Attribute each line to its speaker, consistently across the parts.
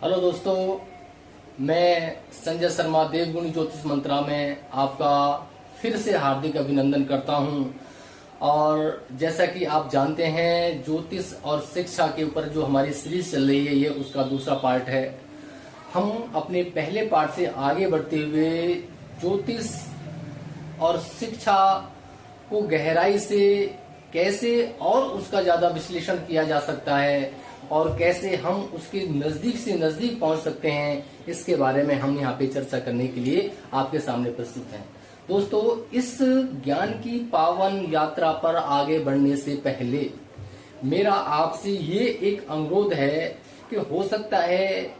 Speaker 1: Hello दोस्तों, मैं संजय शर्मा देवगुणी ज्योतिष मंत्रा में आपका फिर से हार्दिक अभिनंदन करता हूं। और जैसा कि आप जानते हैं, ज्योतिष और शिक्षा के ऊपर जो हमारी सीरीज चल रही है, ये उसका दूसरा पार्ट है। हम अपने पहले पार्ट से आगे बढ़ते हुए ज्योतिष और शिक्षा को गहराई से कैसे और उसका ज्यादा विश्लेषण किया जा सकता है और कैसे हम उसके नजदीक से नजदीक पहुंच सकते हैं, इसके बारे में हम यहाँ पे चर्चा करने के लिए आपके सामने प्रस्तुत हैं। दोस्तों, इस ज्ञान की पावन यात्रा पर आगे बढ़ने से पहले मेरा आपसे ये एक अनुरोध है कि हो सकता है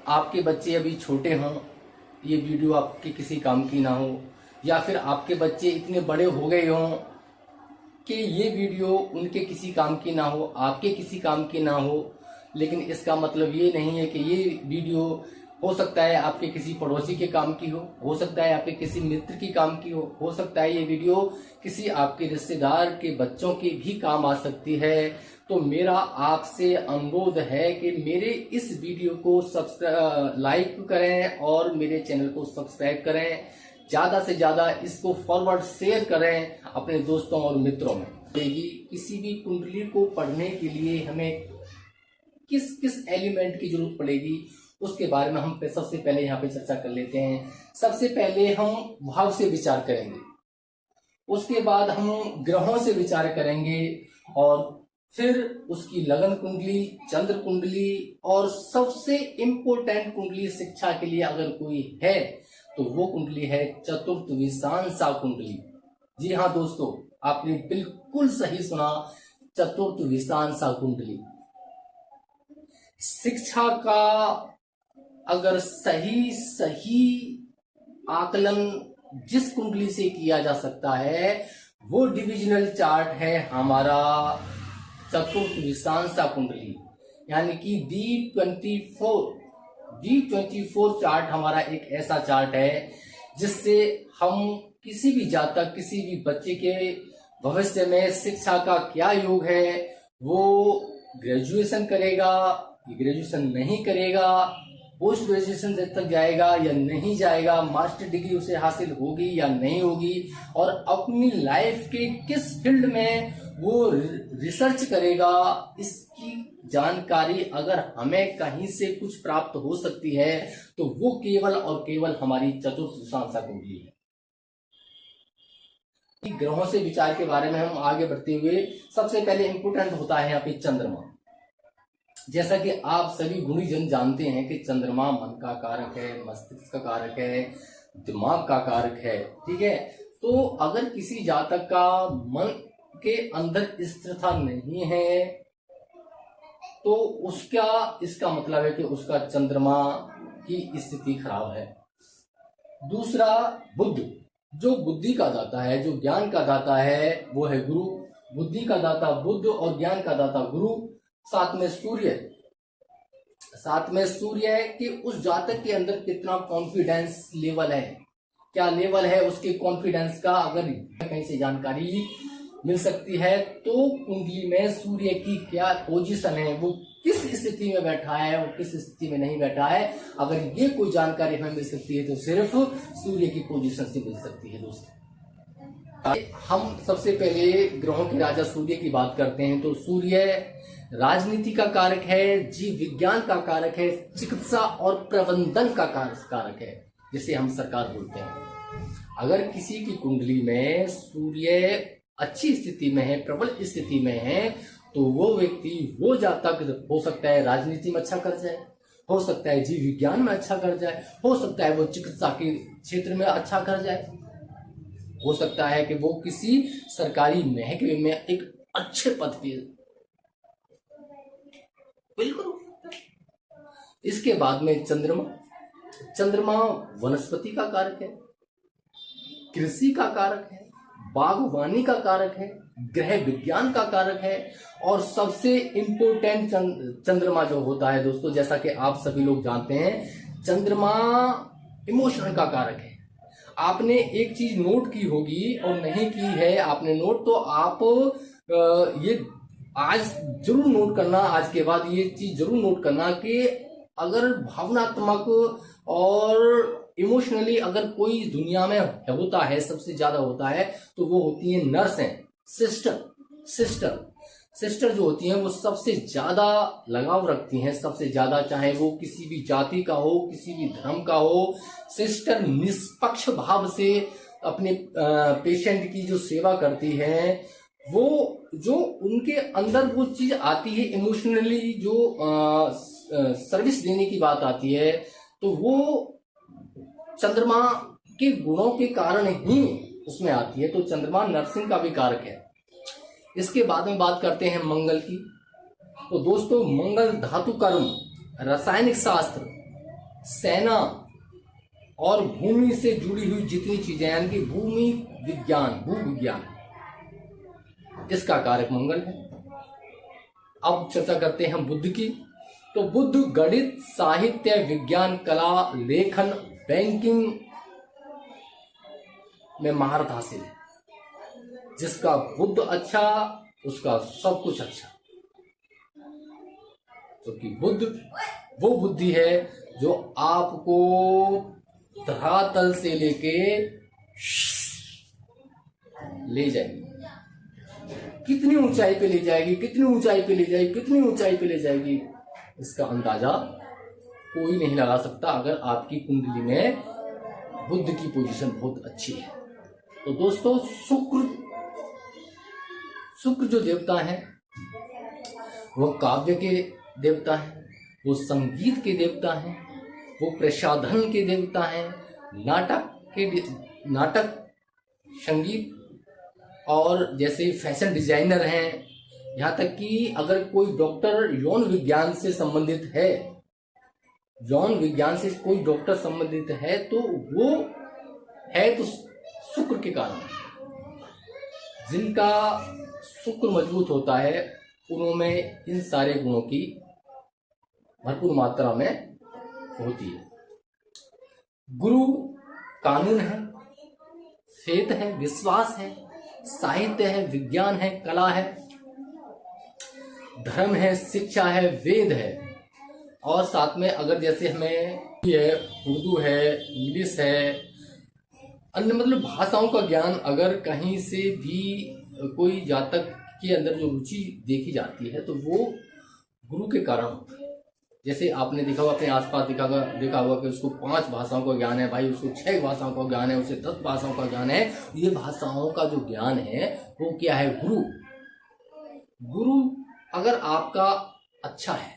Speaker 1: आपके बच्चे अभी छोटे हों, ये वीडियो आपके किसी काम की ना हो, या फिर आपके बच्चे इतने बड़े हो गए हों कि ये वीडियो उनके किसी काम की ना हो, आपके किसी काम की ना हो। लेकिन इसका मतलब ये नहीं है कि ये वीडियो हो सकता है आपके किसी पड़ोसी के काम की हो सकता है आपके किसी मित्र की काम की हो सकता है ये वीडियो किसी आपके रिश्तेदार के बच्चों के भी काम आ सकती है। तो मेरा आपसे अनुरोध है कि मेरे इस वीडियो को लाइक करें और मेरे चैनल को सब्सक्राइब करें, ज्यादा से ज्यादा इसको फॉरवर्ड शेयर करें अपने दोस्तों और मित्रों में। किसी भी कुंडली को पढ़ने के लिए हमें किस किस एलिमेंट की जरूरत पड़ेगी, उसके बारे में हम सबसे पहले यहाँ पे चर्चा कर लेते हैं। सबसे पहले हम भाव से विचार करेंगे, उसके बाद हम ग्रहों से विचार करेंगे, और फिर उसकी लगन कुंडली, चंद्र कुंडली, और सबसे इंपोर्टेंट कुंडली शिक्षा के लिए अगर कोई है तो वो कुंडली है चतुर्थ विषांसा कुंडली। जी हाँ दोस्तों, आपने बिल्कुल सही सुना, चतुर्थ विषांसा कुंडली। शिक्षा का अगर सही आकलन जिस कुंडली से किया जा सकता है वो डिविजनल चार्ट है हमारा चतुर्थ विषांसा कुंडली, यानी कि D24 चार्ट हमारा एक ऐसा चार्ट है जिससे हम किसी भी जातक, किसी भी बच्चे के भविष्य में शिक्षा का क्या योग है, वो ग्रेजुएशन करेगा, ग्रेजुएशन नहीं करेगा, पोस्ट ग्रेजुएशन तक जाएगा या नहीं जाएगा, मास्टर डिग्री उसे हासिल होगी या नहीं होगी, और अपनी लाइफ के किस फील्ड में वो रिसर्च करेगा, इसकी जानकारी अगर हमें कहीं से कुछ प्राप्त हो सकती है तो वो केवल और केवल हमारी चतुर्थ विषांसा कुंडली है। ग्रहों से विचार के बारे में हम आगे बढ़ते हुए सबसे पहले इंपोर्टेंट होता है यहाँ पे चंद्रमा। जैसा कि आप सभी गुणीजन जानते हैं कि चंद्रमा मन का कारक है, मस्तिष्क का कारक है, दिमाग का कारक है, ठीक है। तो अगर किसी जातक का मन के अंदर स्थिरता नहीं है तो इसका मतलब है कि उसका चंद्रमा की स्थिति खराब है। दूसरा, बुध, जो बुद्धि का दाता है, जो ज्ञान का दाता है, वो है गुरु। बुद्धि का दाता बुध और ज्ञान का दाता गुरु। साथ में सूर्य है कि उस जातक के अंदर कितना कॉन्फिडेंस लेवल है, क्या लेवल है उसके कॉन्फिडेंस का। अगर कहीं से जानकारी मिल सकती है तो कुंडली में सूर्य की क्या पोजीशन है, वो किस स्थिति में बैठा है और किस स्थिति में नहीं बैठा है, अगर ये कोई जानकारी हमें मिल सकती है तो सिर्फ सूर्य की पोजीशन से मिल सकती है। दोस्तों, हम सबसे पहले ग्रहों के राजा सूर्य की बात करते हैं। तो सूर्य राजनीति का कारक है, जीव विज्ञान का कारक है, चिकित्सा और प्रबंधन का कारक है, जिसे हम सरकार बोलते हैं। अगर किसी की कुंडली में सूर्य अच्छी स्थिति में है, प्रबल स्थिति में है, तो वो व्यक्ति, वो जातक हो सकता है राजनीति में अच्छा कर जाए, हो सकता है जीव विज्ञान में अच्छा कर जाए, हो सकता है वो चिकित्सा के क्षेत्र में अच्छा कर जाए, हो सकता है कि वो किसी सरकारी महकमे में एक अच्छे पद पे, बिल्कुल। इसके बाद में चंद्रमा वनस्पति का कारक है, कृषि का कारक है, बागवानी का कारक है, ग्रह विज्ञान का कारक है, और सबसे इंपोर्टेंट चंद्रमा जो होता है दोस्तों, जैसा कि आप सभी लोग जानते हैं, चंद्रमा इमोशन का कारक है। आपने एक चीज नोट की होगी और नहीं की है आपने नोट, तो आप ये आज जरूर नोट करना, आज के बाद ये चीज जरूर नोट करना कि अगर भावनात्मक और इमोशनली अगर कोई दुनिया में होता है, सबसे ज्यादा होता है, तो वो होती है नर्सें, सिस्टर सिस्टर जो होती हैं वो सबसे ज्यादा लगाव रखती हैं, सबसे ज्यादा, चाहे वो किसी भी जाति का हो, किसी भी धर्म का हो। सिस्टर निष्पक्ष भाव से अपने पेशेंट की जो सेवा करती है, वो जो उनके अंदर वो चीज आती है इमोशनली, जो सर्विस देने की बात आती है, तो वो चंद्रमा के गुणों के कारण ही उसमें आती है। तो चंद्रमा नर्सिंग का भी कारक है। इसके बाद में बात करते हैं मंगल की। तो दोस्तों, मंगल धातु कर्म, रासायनिक शास्त्र, सेना और भूमि से जुड़ी हुई जितनी चीजें, यानी कि भूमि विज्ञान, भू विज्ञान, इसका कारक मंगल है। अब चर्चा करते हैं बुध की। तो बुध गणित, साहित्य, विज्ञान, कला, लेखन, बैंकिंग में महारत हासिल है। जिसका बुध अच्छा, उसका सब कुछ अच्छा। क्योंकि बुध वो बुद्धि है जो आपको धरातल से लेके ले जाएगी, कितनी ऊंचाई पे ले जाएगी, कितनी ऊंचाई पे ले जाएगी, कितनी ऊंचाई पे ले जाएगी, इसका अंदाजा कोई नहीं लगा सकता अगर आपकी कुंडली में बुध की पोजीशन बहुत अच्छी है। तो दोस्तों, शुक्र जो देवता है वो काव्य के देवता है, वो संगीत के देवता है, वो प्रसाधन के देवता है, नाटक, संगीत, और जैसे फैशन डिजाइनर हैं। यहाँ तक कि अगर कोई डॉक्टर यौन विज्ञान से संबंधित है, यौन विज्ञान से कोई डॉक्टर संबंधित है, तो वो है तो शुक्र के कारण। जिनका शुक्र मजबूत होता है उनमें इन सारे गुणों की भरपूर मात्रा में होती है। गुरु कानून है, फेथ है, विश्वास है, साहित्य है, विज्ञान है, कला है, धर्म है, शिक्षा है, वेद है, और साथ में अगर जैसे हमें है उर्दू है, इंग्लिश है, अन्य मतलब भाषाओं का ज्ञान अगर कहीं से भी कोई जातक के अंदर जो रुचि देखी जाती है, तो वो गुरु के कारण होता है। जैसे आपने देखा होगा, अपने आसपास देखा होगा कि उसको 5 भाषाओं का ज्ञान है, भाई उसको 6 भाषाओं का ज्ञान है, उसे 10 भाषाओं का ज्ञान है। ये भाषाओं का जो ज्ञान है वो क्या है? गुरु अगर आपका अच्छा है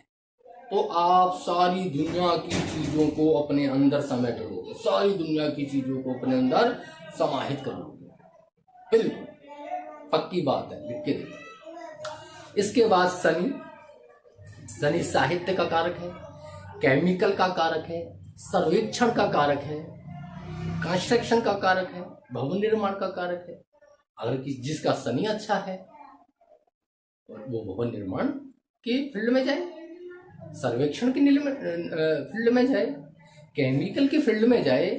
Speaker 1: तो आप सारी दुनिया की चीजों को अपने अंदर समेट लोगे, सारी दुनिया की चीजों को अपने अंदर समाहित कर लोगे। बिल्कुल पक्की बात है, लिख के देखिए। इसके बाद शनि साहित्य का कारक है, केमिकल का कारक है, सर्वेक्षण का कारक है, कंस्ट्रक्शन का कारक है, भवन निर्माण का कारक है। अगर जिसका शनि अच्छा है वो भवन निर्माण के फील्ड में जाए, सर्वेक्षण के फील्ड में जाए, केमिकल के फील्ड में जाए,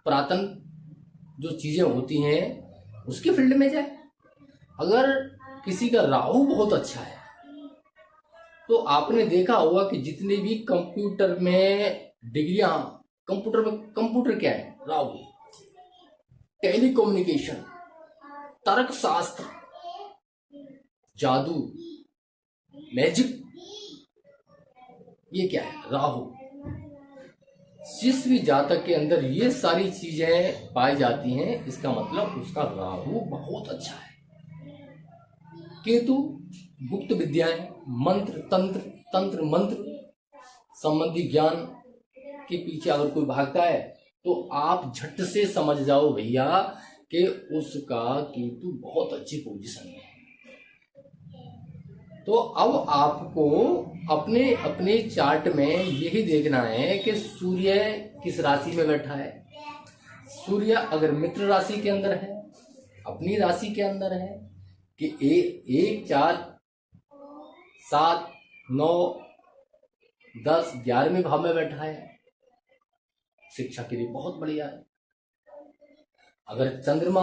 Speaker 1: पुरातन जो चीजें होती हैं उसके फील्ड में जाए। अगर किसी का राहु बहुत अच्छा है तो आपने देखा होगा कि जितने भी कंप्यूटर में डिग्रियां, कंप्यूटर क्या है? राहु। टेलीकम्युनिकेशन, तर्कशास्त्र, जादू, मैजिक, ये क्या है? राहु। जिस भी जातक के अंदर ये सारी चीजें पाई जाती हैं, इसका मतलब उसका राहु बहुत अच्छा है। केतु गुप्त विद्याएं, मंत्र तंत्र मंत्र संबंधी ज्ञान के पीछे अगर कोई भागता है तो आप झट से समझ जाओ भैया कि उसका केतु बहुत अच्छी पोजीशन में है। तो अब आपको अपने अपने चार्ट में यही देखना है कि सूर्य किस राशि में बैठा है। सूर्य अगर मित्र राशि के अंदर है, अपनी राशि के अंदर है, कि 1, 4, 7, 9, 10, 11वें भाव में बैठा है, शिक्षा के लिए बहुत बढ़िया है। अगर चंद्रमा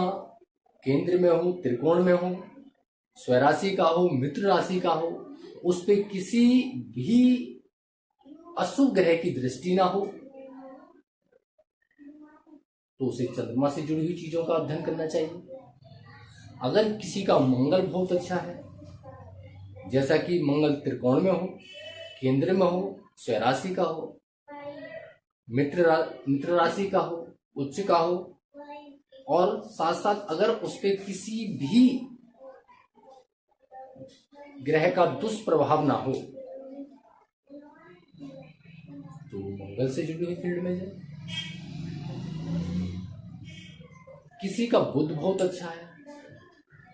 Speaker 1: केंद्र में हो, त्रिकोण में हो, स्वराशि का हो, मित्र राशि का हो, उस पे किसी भी अशुभ ग्रह की दृष्टि ना हो, तो उसे चंद्रमा से जुड़ी हुई चीजों का अध्ययन करना चाहिए। अगर किसी का मंगल बहुत अच्छा है, जैसा कि मंगल त्रिकोण में हो, केंद्र में हो, स्वराशि का हो, मित्र राशि का हो, उच्च का हो, और साथ साथ अगर उस पर किसी भी ग्रह का दुष्प्रभाव ना हो, तो मंगल से जुड़ी हुई फील्ड में जाए। किसी का बुध बहुत अच्छा है,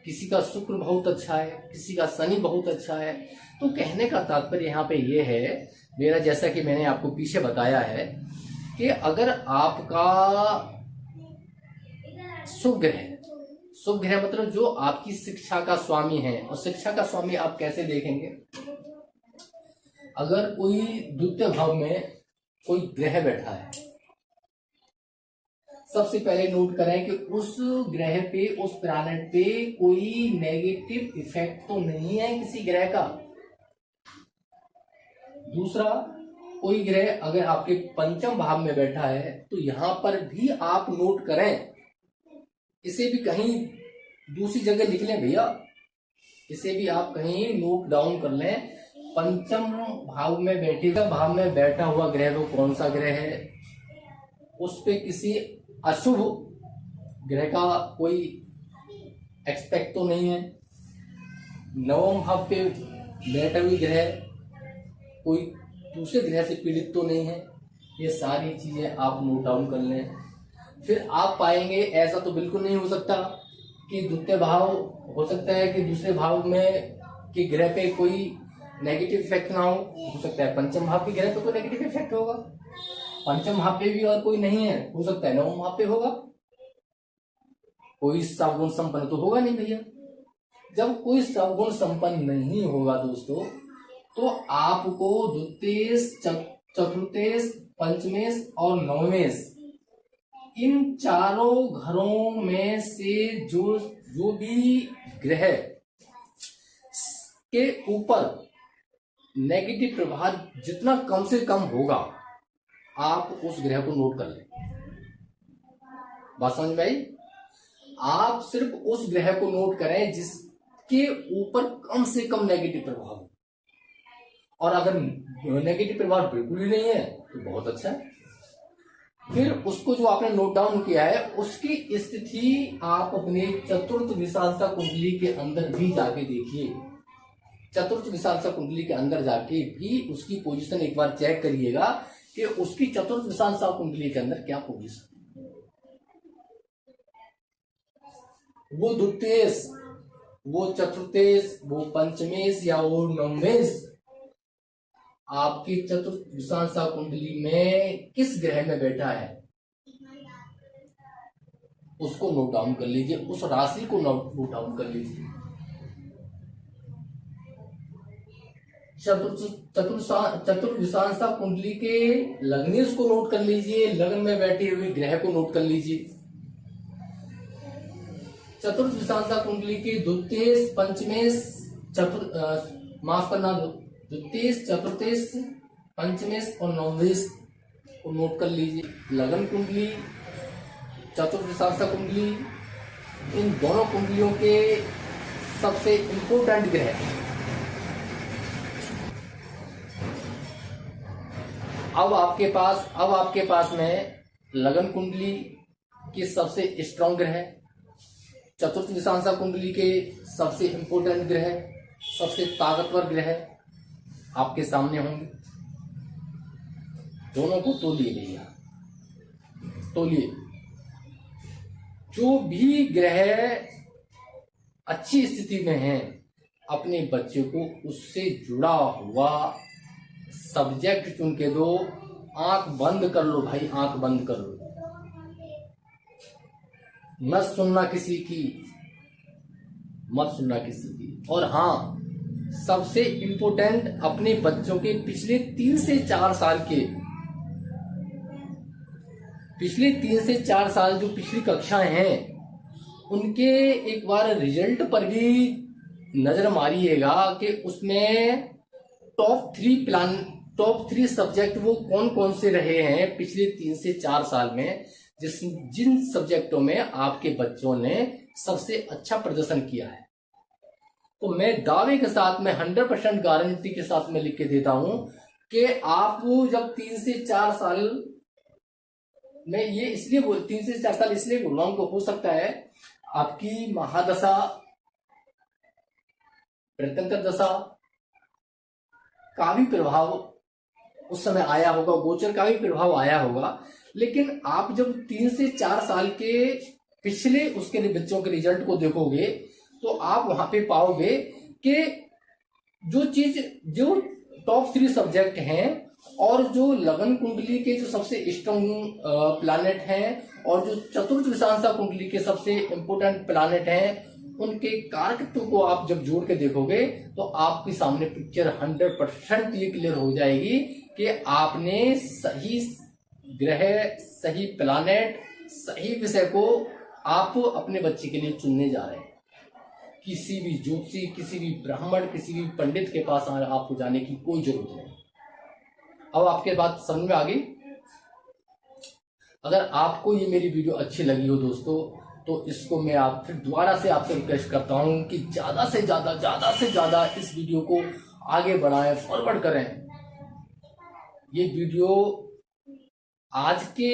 Speaker 1: किसी का शुक्र बहुत अच्छा है, किसी का शनि बहुत अच्छा है, तो कहने का तात्पर्य यहाँ पे ये है मेरा, जैसा कि मैंने आपको पीछे बताया है, कि अगर आपका शुभ ग्रह मतलब जो आपकी शिक्षा का स्वामी है, और शिक्षा का स्वामी आप कैसे देखेंगे, अगर कोई द्वितीय भाव में कोई ग्रह बैठा है, सबसे पहले नोट करें कि उस ग्रह पे, उस प्लैनेट पे कोई नेगेटिव इफेक्ट तो नहीं है किसी ग्रह का। दूसरा, कोई ग्रह अगर आपके पंचम भाव में बैठा है, तो यहां पर भी आप नोट करें, इसे भी कहीं दूसरी जगह लिख लें भैया, इसे भी आप कहीं नोट डाउन कर लें। पंचम भाव में बैठा हुआ ग्रह वो कौन सा ग्रह है, उस पे किसी अशुभ ग्रह का कोई एक्सपेक्ट तो नहीं है। नवम भाव पे बैठे हुए ग्रह कोई दूसरे ग्रह से पीड़ित तो नहीं है। ये सारी चीजें आप नोट डाउन कर लें। फिर आप पाएंगे ऐसा तो बिल्कुल नहीं हो सकता कि द्वितीय भाव, हो सकता है कि दूसरे भाव में कि ग्रह पे कोई नेगेटिव इफेक्ट ना हो सकता है पंचम भाव के ग्रह पे कोई नेगेटिव इफेक्ट होगा, पंचम भाव पे भी और कोई नहीं है, हो सकता है नवम भाव पे होगा, कोई सवगुण संपन्न तो होगा नहीं भैया। जब कोई सवगुण संपन्न नहीं होगा दोस्तों, तो आपको द्वितीयेश, चतुर्थेश, पंचमेश और नवमेश, इन चारों घरों में से जो भी ग्रह के ऊपर नेगेटिव प्रभाव जितना कम से कम होगा, आप उस ग्रह को नोट कर लें। बात समझ में आई? आप सिर्फ उस ग्रह को नोट करें जिसके ऊपर कम से कम नेगेटिव प्रभाव हो, और अगर नेगेटिव प्रभाव बिल्कुल ही नहीं है तो बहुत अच्छा है। फिर उसको जो आपने नोट डाउन किया है, उसकी स्थिति आप अपने चतुर्थ विशालता कुंडली के अंदर भी जाके देखिए। चतुर्थ विशालता कुंडली के अंदर जाके भी उसकी पोजीशन एक बार चेक करिएगा कि उसकी चतुर्थ विशालता कुंडली के अंदर क्या पोजीशन, वो द्वितीयेश, वो चतुर्थेश, वो पंचमेश या वो नवमेश आपकी चतुर्थ विशालता कुंडली में किस ग्रह में बैठा है, उसको नोट डाउन कर लीजिए, उस राशि को नोट डाउन कर लीजिए। चतुर्थ विशालता कुंडली के लग्नेश को नोट कर लीजिए, लग्न में बैठे हुए ग्रह को नोट कर लीजिए। चतुर्थ विशालता कुंडली के द्वितीयेश, पंचमेश, माफ करना, द्वितीयेश, चतुर्थेश, पंचमेश और नवमेश को नोट कर लीजिए। लगन कुंडली, चतुर्थ विशालता कुंडली, इन दोनों कुंडलियों के सबसे इंपोर्टेंट ग्रह। अब आपके पास में लगन कुंडली की सबसे स्ट्रॉन्ग ग्रह, चतुर्थ विशालता कुंडली के सबसे इंपोर्टेंट ग्रह, सबसे ताकतवर ग्रह आपके सामने होंगे। दोनों को तोलिए भैया, तोलिए। जो भी ग्रह अच्छी स्थिति में है, अपने बच्चे को उससे जुड़ा हुआ सब्जेक्ट चुन के दो। आंख बंद कर लो भाई, आंख बंद कर लो, मत सुनना किसी की, मत सुनना किसी की। और हाँ, सबसे इंपोर्टेंट, अपने बच्चों के पिछले 3 से 4 साल के, पिछले 3 से 4 साल जो पिछली कक्षाएं हैं, उनके एक बार रिजल्ट पर भी नजर मारिएगा कि उसमें टॉप थ्री सब्जेक्ट वो कौन कौन से रहे हैं पिछले 3 से 4 साल में, जिन सब्जेक्टों में आपके बच्चों ने सबसे अच्छा प्रदर्शन किया है। तो मैं दावे के साथ में 100% गारंटी के साथ में लिख के देता हूं कि आप जब 3 से 4 साल में, ये इसलिए 3 से 4 साल इसलिए बोल रहा हूं कि हो सकता है आपकी महादशा, प्रत्यंतर दशा का भी प्रभाव उस समय आया होगा, गोचर का भी प्रभाव आया होगा, लेकिन आप जब 3 से 4 साल के पिछले उसके बच्चों के रिजल्ट को देखोगे तो आप वहां पे पाओगे कि जो टॉप 3 सब्जेक्ट हैं और जो लगन कुंडली के जो सबसे स्ट्रॉन्ग प्लैनेट हैं और जो चतुर्थ विषांशा कुंडली के सबसे इंपोर्टेंट प्लैनेट हैं, उनके कारकत्व को आप जब जोड़ के देखोगे तो आपके सामने पिक्चर 100% ये क्लियर हो जाएगी कि आपने सही ग्रह, सही प्लैनेट, सही विषय को आप अपने बच्चे के लिए चुनने जा रहे हैं। किसी भी ज्योतिषी, किसी भी ब्राह्मण, किसी भी पंडित के पास आपको जाने की कोई जरूरत नहीं। अब आपके बात समझ में आ गई। अगर आपको ये मेरी वीडियो अच्छी लगी हो दोस्तों, तो इसको मैं फिर दोबारा से आपसे रिक्वेस्ट करता हूं कि ज्यादा से ज्यादा इस वीडियो को आगे बढ़ाएं, फॉरवर्ड करें। ये वीडियो आज के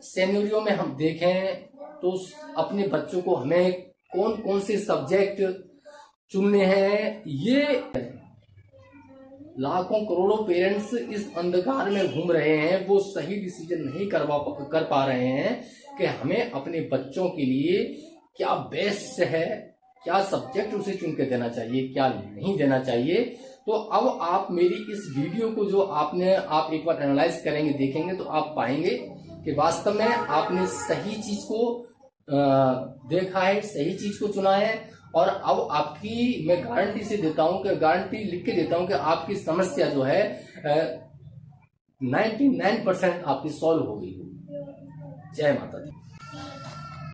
Speaker 1: सिनेरियो में हम देखें तो अपने बच्चों को हमें कौन कौन से सब्जेक्ट चुनने हैं, ये लाखों करोड़ों पेरेंट्स इस अंधकार में घूम रहे हैं, वो सही डिसीजन नहीं कर पा रहे हैं कि हमें अपने बच्चों के लिए क्या बेस्ट है, क्या सब्जेक्ट उसे चुन के देना चाहिए, क्या नहीं देना चाहिए। तो अब आप मेरी इस वीडियो को जो आप एक बार एनालाइज करेंगे, देखेंगे, तो आप पाएंगे कि वास्तव में आपने सही चीज को देखा है, सही चीज को चुना है। और अब आपकी मैं गारंटी से देता हूं कि गारंटी लिख के देता हूं कि आपकी समस्या जो है 99% आपकी सॉल्व हो गई। जय माता दी।